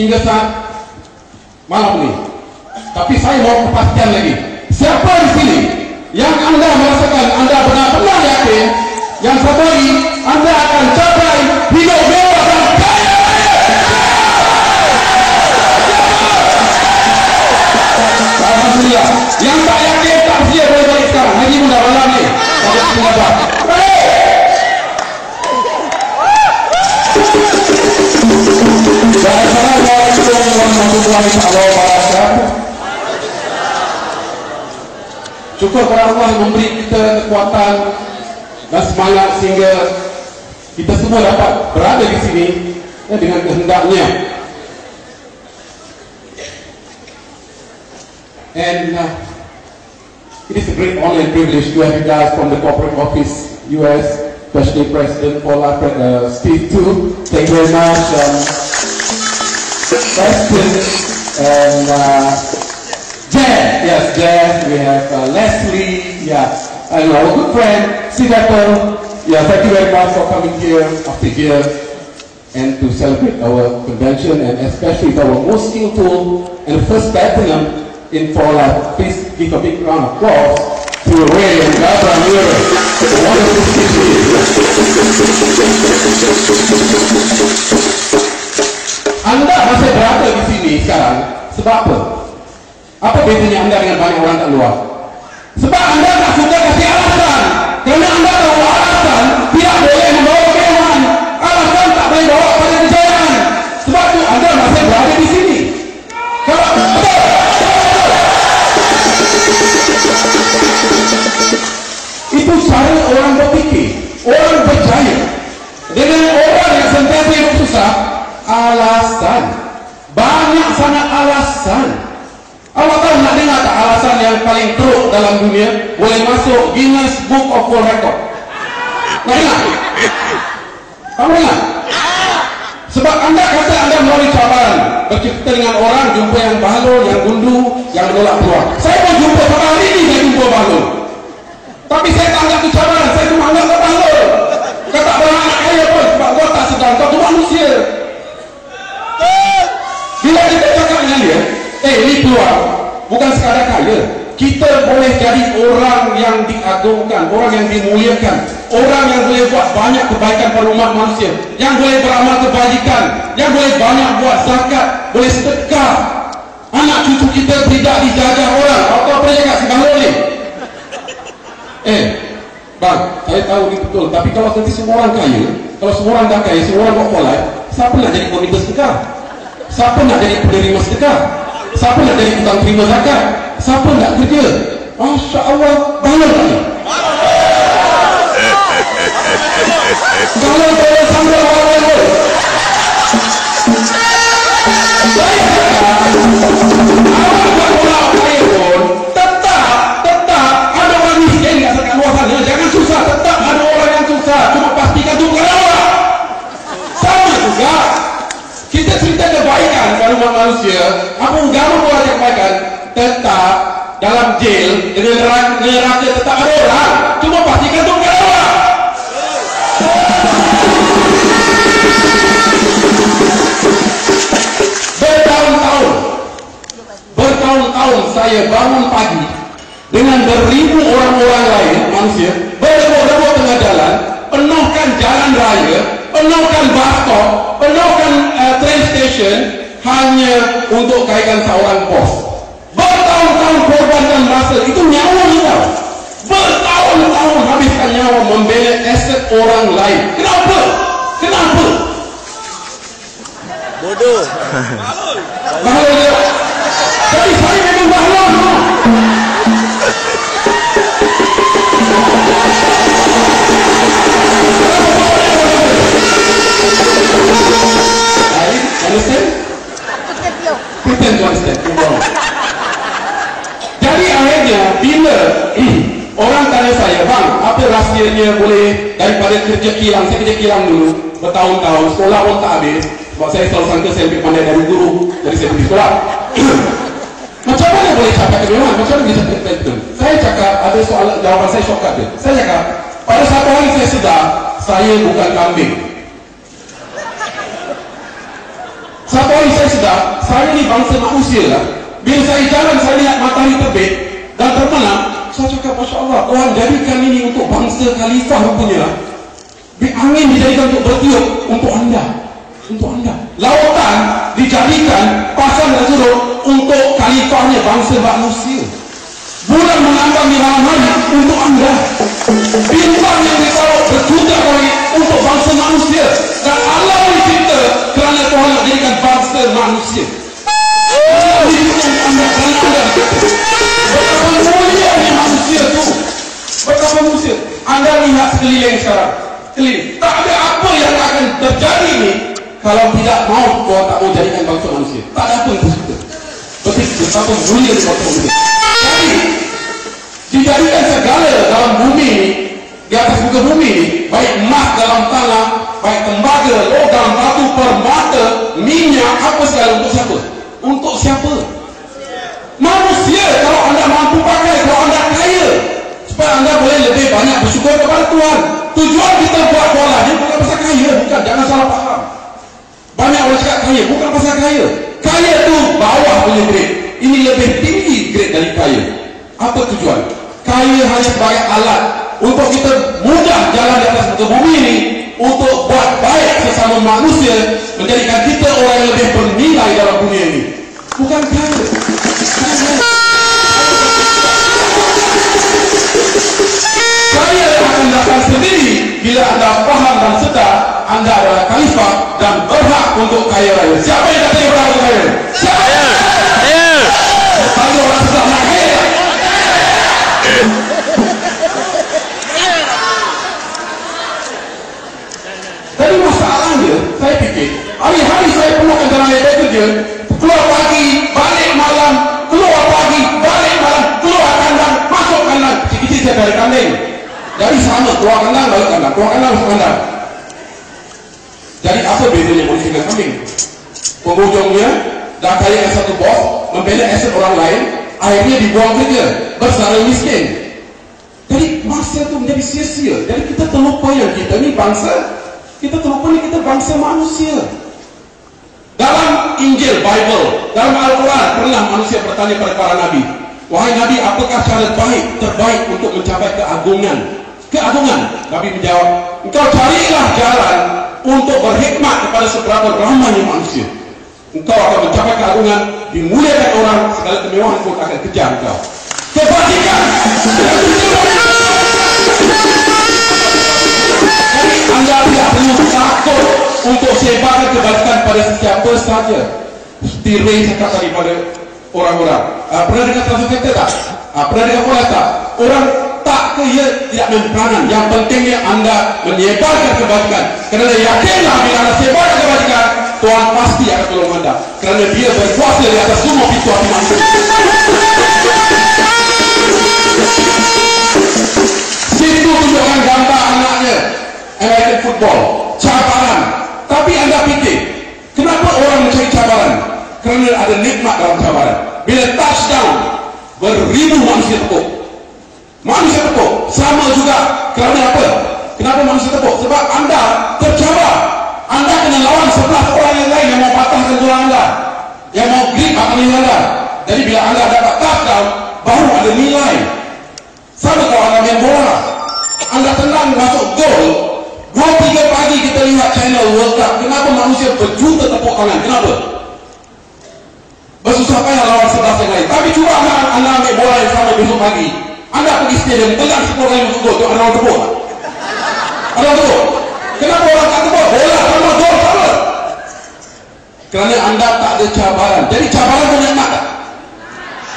sehingga saat malam ini. Tapi saya mau kepastian lagi, siapa di sini yang anda merasakan anda benar-benar yakin yang satu ini anda akan capai hidup mewah dan kaya raya? Alhamdulillah. Yang tak yakin tak sedia boleh balik sekarang. Haji muda malam ni. Assalamualaikum warahmatullahi wabarakatuh. Syukur kepada Allah yang memberi kita kekuatan dan semangat sehingga kita semua dapat berada di sini dengan kehendaknya. And it is a great honor and privilege to have you guys from the corporate office, US, especially President Paula, Steve too. Thank you very much. Preston and Jan, yes, Jan. We have Leslie, yeah, and our good friend Sidato. Yeah, thank you very much for coming here after year and to celebrate our convention, and especially our most skillful and first platinum in For Life. Please give a big round of applause to Ray and Gabra Mure. Wonderful speeches. Anda masih berada di sini sekarang sebab apa? Apa bedanya anda dengan banyak orang tak luar? Sebab anda tak suka kasih alasan. Kerana anda tahu alasan tidak boleh membawa kemewahan. Alasan tak boleh bawa pada kejayaan. Sebab itu anda masih berada di sini. Kalau itu cara orang berfikir, orang berjaya. Dengan orang yang sentiasa hidup susah, alasan, banyak sangat alasan. Awak tahu nak dengar tak alasan yang paling teruk dalam dunia boleh masuk Guinness Book of World Record? Nak dengar? Kamu dengar? Sebab anda kata anda melalui cabaran, bercipta dengan orang, jumpa yang bahalul, yang gundu, yang menolak peluang. Saya pun jumpa sampai hari ini, saya jumpa bahalul. Tapi saya tak anggap itu cabaran, saya cuma anggap kau bahalul. Kau tak beranak kaya pun, sebab kau tak sedang, kau tu manusia. Bila kita cakap dengan dia, ini peluang, bukan sekadar kaya. Kita boleh jadi orang yang diagungkan, orang yang dimuliakan, orang yang boleh buat banyak kebaikan pada umat manusia, yang boleh beramal kebajikan, yang boleh banyak buat zakat, boleh sedekah. Anak cucu kita tidak dijajah orang. Apa pernah cakap si Bang Loli? Bang, saya tahu ini betul. Tapi kalau nanti semua orang kaya, kalau semua orang dah kaya, semua orang buat polai, siapa nak jadi komite sedekah? Siapa nak jadi penerima sedekah? Siapa nak jadi hutang terima zakat? Siapa nak kerja? Masya Allah, balon tak ni? Balon balon sambal balon. Awak buat bola kaya pun, tetap ada orang miskin kat sekat luar sana. Jangan susah, tetap ada orang yang susah. Cuma pastikan tu bukan awak. Sama juga, kita cerita kebaikan pada umat manusia. Apa agama buat kebaikan? Tetap dalam jail dengan neraka tetap ada orang. Cuma pastikan tu bukan orang. Bertahun-tahun saya bangun pagi dengan beribu orang-orang lain manusia, berebut-rebut tengah jalan, penuhkan jalan raya, penuhkan bus stop, penuhkan train station hanya untuk kaitan seorang bos. Bertahun-tahun korbankan masa, itu nyawa kita. Bertahun-tahun habiskan nyawa membela aset orang lain. Kenapa? Kenapa? Bodoh. Bahalul dia. Tapi saya memang bahalul. Understand? Pretend to understand. Jadi akhirnya bila orang tanya saya, bang, apa rahsianya boleh daripada kerja kilang? Saya kerja kilang dulu bertahun-tahun, sekolah pun tak habis. Sebab saya selalu sangka saya lebih pandai dari guru, jadi saya pergi sekolah. Macam mana boleh capai kemewahan? Macam mana boleh capai kemewahan? Saya cakap, ada soalan, jawapan saya shortcut dia. Saya cakap, pada satu hari saya sedar, saya bukan kambing. Satu hari saya sedar, saya ni bangsa manusia lah. Bila saya jalan, saya lihat matahari terbit dan terbenam, saya cakap, Masya Allah, Tuhan jadikan ini untuk bangsa khalifah rupanya. Angin dijadikan untuk bertiup untuk anda, untuk anda. Lautan dijadikan pasang dan surut untuk khalifahnya bangsa manusia. Bulan mengambang di malam hari untuk anda. Bintang yang ditaruh berjuta kali untuk bangsa manusia. Dan Allah mencipta kerana Tuhan nak jadikan bangsa manusia. Allah mencipta anda kerana anda. Betapa mulianya manusia tu. Betapa manusia. Anda lihat sekeliling sekarang. Sekeliling. Tak ada apa yang akan terjadi ni kalau tidak mau Tuhan tak mau jadikan bangsa manusia. Tak ada apa yang terjadi. Betapa mulia bangsa manusia. Jadi dijadikan segala dalam bumi ini, di atas muka bumi ini, baik emas dalam tanah, baik tembaga, logam, batu, permata, minyak, apa segala, untuk siapa? Untuk siapa? Manusia. Kalau anda mampu pakai, kalau anda kaya, supaya anda boleh lebih banyak bersyukur kepada Tuhan. Tujuan kita buat bola ni bukan pasal kaya, bukan, jangan salah faham. Banyak orang cakap kaya, bukan pasal kaya. Kaya tu bawah punya grade. Ini lebih tinggi grade dari kaya. Apa tujuan? Kaya hanya sebagai alat untuk kita mudah jalan di atas muka bumi ini, untuk buat baik sesama manusia, menjadikan kita orang yang lebih bernilai dalam dunia ini. Bukan kaya. Kaya akan datang sendiri bila anda faham dan sedar anda adalah khalifah dan berhak untuk kaya raya. Siapa yang kata berhak untuk kaya raya? Siapa? Kalau orang sedar nak kaya. Jadi masalahnya, saya fikir hari-hari saya perlukan dalam lebar kerja, keluar pagi, balik malam, keluar pagi, balik malam, keluar kandang, masuk kandang. Kecil-kecil saya dari kandang. Jadi sama, keluar kandang, balik kandang, keluar kandang, masuk kandang. Jadi apa bedanya manusia dengan kambing? Penghujungnya, dah kaya dengan satu bos, membela aset orang lain, akhirnya dibuang kerja, bersara miskin. Jadi masa itu menjadi sia-sia. Jadi kita terlupa yang kita ni bangsa, kita terlupa ni kita bangsa manusia. Dalam Injil, Bible, dalam Al-Quran, pernah manusia bertanya kepada para nabi, wahai nabi, apakah cara terbaik untuk mencapai keagungan? Nabi menjawab, engkau carilah jalan untuk berkhidmat kepada seberapa ramainya manusia. Engkau akan mencapai keagungan, dimuliakan orang, segala kemewahan pun akan kejar engkau. Kebajikan. Jadi anda tidak perlu takut untuk sebarkan kebajikan pada sesiapa saja. Seperti Ray cakap tadi pada orang-orang. Pernah dengar translator tak? Pernah dengar pola tak? Orang tak ke ia tidak memperanan. Yang pentingnya anda menyebarkan kebajikan. Kerana yakinlah bila anda sebarkan kebajikan, Tuhan pasti akan tolong anda. Kerana dia berkuasa di atas semua pintu hati manusia. Situ tunjukkan gambar anaknya American football, cabaran. Tapi anda fikir, kenapa orang mencari cabaran? Kerana ada nikmat dalam cabaran. Bila touchdown, beribu manusia tepuk. Sama juga. Kerana apa? Kenapa manusia tepuk? Sebab anda tercabar. Anda kena lawan 11 orang yang lain yang mau patahkan tulang anda, yang mau grip akan anda. Jadi bila anda dapat touchdown, baru ada nilai. Sama kalau anda main bola, anda tenang masuk gol, 2-3 pagi kita lihat channel World Cup. Kenapa manusia berjuta tepuk tangan? Kenapa? Bersusah payah lawan 11 yang lain. Tapi cuba anda ambil bola yang sama besok pagi, anda pergi stadium, tegang 10 kali masuk gol, ada orang tepuk tak? Ada orang tepuk? Kenapa orang tak tepuk? Bola sama, gol sama. Kerana anda tak ada cabaran. Jadi cabaran itu nikmat tak?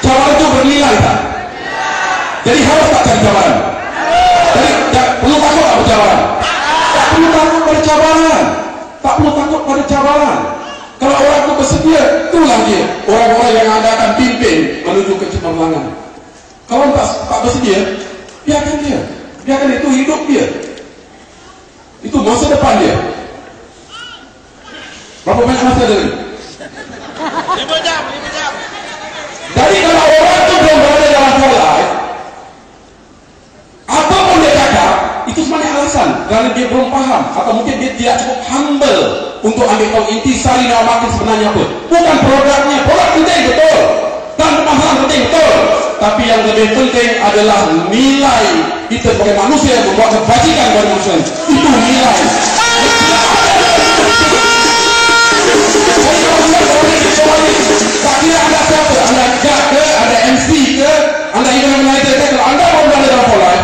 Cabaran itu bernilai tak? Jadi harus tak cari cabaran? Jadi perlu takut tak bercabaran? Tak perlu takut pada cabaran. Tak perlu takut pada cabaran. Kalau orang itu bersedia, itulah dia orang-orang yang anda akan pimpin menuju ke cemerlangan. Kalau tak bersedia, biarkan dia. Biarkan itu hidup dia. Itu masa depan dia. Berapa banyak masa dia? 5 jam. Jadi kalau orang itu belum berada dalam pola, apa pun dia cakap, itu sebenarnya alasan. Kerana dia belum faham, atau mungkin dia tidak cukup humble untuk ambil tahu intisari dan makin sebenarnya apa. Bukan produknya tapi yang lebih penting adalah nilai kita sebagai manusia yang membuat kebajikan kepada manusia. Itu nilai. Tak kira anda siapa, anda jak ke, anda MC ke, anda event manager ke, kalau anda mau berada dalam pola,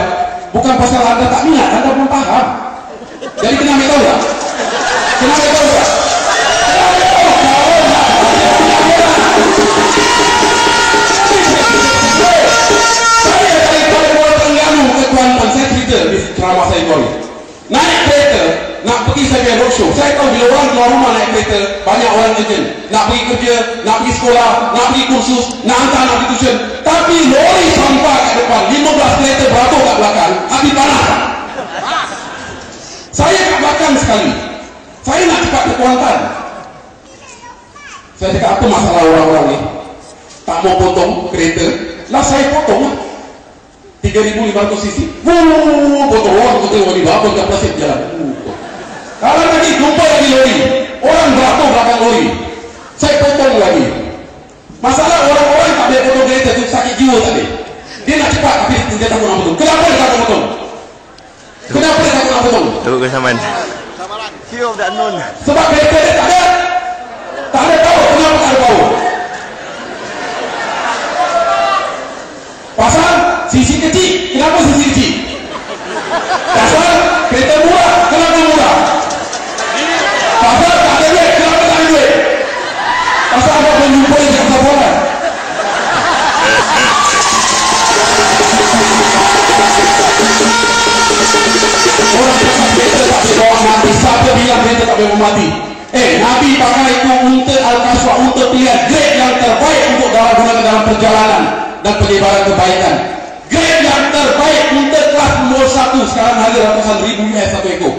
bukan pasal anda tak minat, anda belum paham. Jadi kena ambil tahu tak? Kena ambil tahu tak? Saya daripada Kuala Terengganu ke Kuantan, saya cerita di ceramah saya kali. Naik kereta, nak pergi saya roadshow. Saya tahu bila orang keluar rumah naik kereta, banyak orang urgent. Nak pergi kerja, nak pergi sekolah, nak pergi kursus, nak hantar anak pergi tuition. Tapi lori sampah kat depan, 15 kereta beratur kat belakang, habis panas. Saya kat belakang sekali. Saya nak cepat ke Kuantan. Saya cakap, apa masalah orang-orang ni? Tak mau potong kereta. Lah saya potong lah. 3,500 cc. Potong orang tu tengok ni berapa kat plastik jalan. Kalau lagi jumpa lagi lori, orang beratur belakang lori, saya potong lagi. Masalah orang-orang tak boleh potong kereta tu sakit jiwa tadi. Dia nak cepat tapi dia takut nak potong. Kenapa dia takut potong? Kenapa dia takut nak potong? Takut kesamaan. Fear of the unknown. Sebab kereta dia tak ada power. Kenapa tak ada power? Pasal sisi kecil. Kenapa sisi kecil? Pasal kereta murah. Kenapa murah? Pasal tak ada duit. Kenapa tak ada duit? Pasal apa pun jumpa yang tak sabaran. Orang cakap kereta tak boleh bawa mati. Siapa bilang kereta tak boleh mati? Nabi pakai itu unta Al-Qaswa, unta pilihan grade yang terbaik untuk gunakan dalam perjalanan dan penyebaran kebaikan. Grade yang terbaik unta kelas nomor 1 sekarang harga ratusan ribu US satu ekor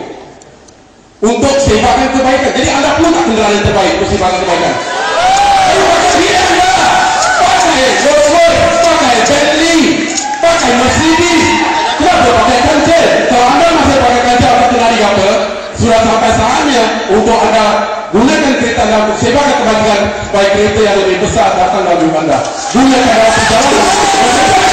untuk sebarkan kebaikan. Jadi anda perlu tak kenderaan yang terbaik untuk sebarkan kebaikan? Pakai dia anda, pakai Rolls-Royce, pakai Bentley, pakai Mercedes. Kenapa pakai kancil? Kalau anda masih pakai kancil atau kenali apa, sudah sampai saatnya untuk anda gunakan kereta anda untuk sebarkan kebaikan supaya kereta yang lebih besar datang dalam hidup anda. Gunakan dalam perjalanan.